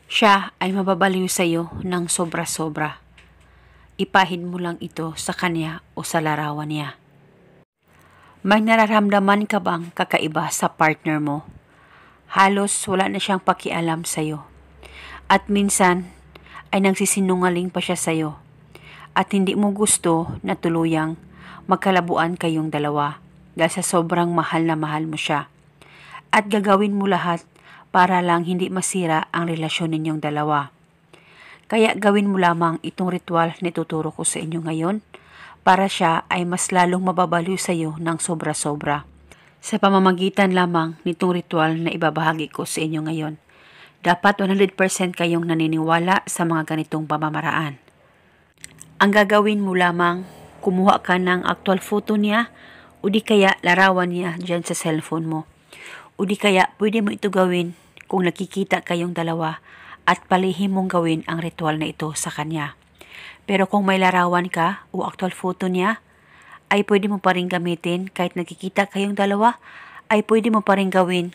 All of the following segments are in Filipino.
Siya ay mababaliw sa iyo ng sobra-sobra. Ipahid mo lang ito sa kanya o sa larawan niya. May nararamdaman ka bang kakaiba sa partner mo? Halos wala na siyang pakialam sa iyo. At minsan ay nagsisinungaling pa siya sa iyo. At hindi mo gusto na tuluyang magkalabuan kayong dalawa dahil sa sobrang mahal na mahal mo siya. At gagawin mo lahat para lang hindi masira ang relasyon ninyong dalawa. Kaya gawin mo lamang itong ritual na ituturo ko sa inyo ngayon para siya ay mas lalong mababaliw sa iyo ng sobra-sobra. Sa pamamagitan lamang nitong ritual na ibabahagi ko sa inyo ngayon, dapat 100% kayong naniniwala sa mga ganitong pamamaraan. Ang gagawin mo lamang, kumuha ka ng actual photo niya o di kaya larawan niya dyan sa cellphone mo. O di kaya pwede mo ito gawin kung nakikita kayong dalawa at palihim mong gawin ang ritual na ito sa kanya. Pero kung may larawan ka o actual photo niya, ay pwede mo pa rin gamitin kahit nakikita kayong dalawa, ay pwede mo pa rin gawin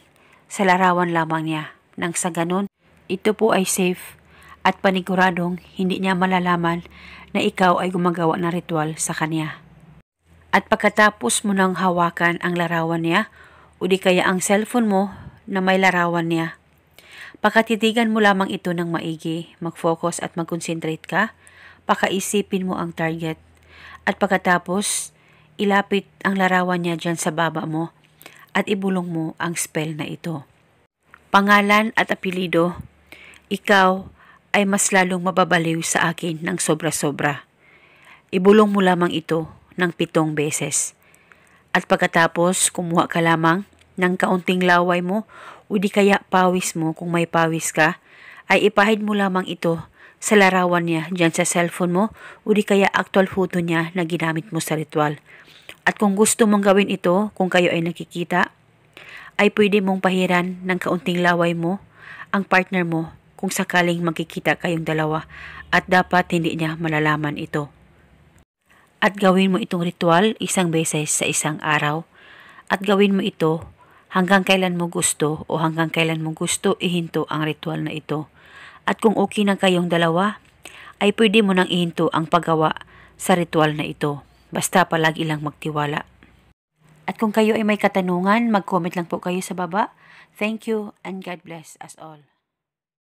sa larawan lamang niya. Nang sa ganun, ito po ay safe at paniguradong hindi niya malalaman na ikaw ay gumagawa ng ritual sa kanya. At pagkatapos mo nang hawakan ang larawan niya o di kaya ang cellphone mo na may larawan niya, pakatitigan mo lamang ito ng maigi, mag-focus at mag-concentrate ka, pakaisipin mo ang target. At pagkatapos, ilapit ang larawan niya dyan sa baba mo at ibulong mo ang spell na ito. Pangalan at apelido, ikaw ay mas lalong mababaliw sa akin ng sobra-sobra. Ibulong mo lamang ito ng 7 beses. At pagkatapos, kumuha ka lamang ng kaunting laway mo o di kaya pawis mo kung may pawis ka, ay ipahid mo lamang ito sa larawan niya dyan sa cellphone mo o di kaya actual photo niya na ginamit mo sa ritual. At kung gusto mong gawin ito, kung kayo ay nakikita, ay pwede mong pahiran ng kaunting laway mo ang partner mo kung sakaling magkikita kayong dalawa at dapat hindi niya malalaman ito. At gawin mo itong ritual 1 beses sa isang araw at gawin mo ito hanggang kailan mo gusto o hanggang kailan mo gusto ihinto ang ritual na ito. At kung okay na kayong dalawa, ay pwede mo nang ihinto ang paggawa sa ritual na ito. Basta palagi lang magtiwala. At kung kayo ay may katanungan, mag-comment lang po kayo sa baba. Thank you and God bless us all.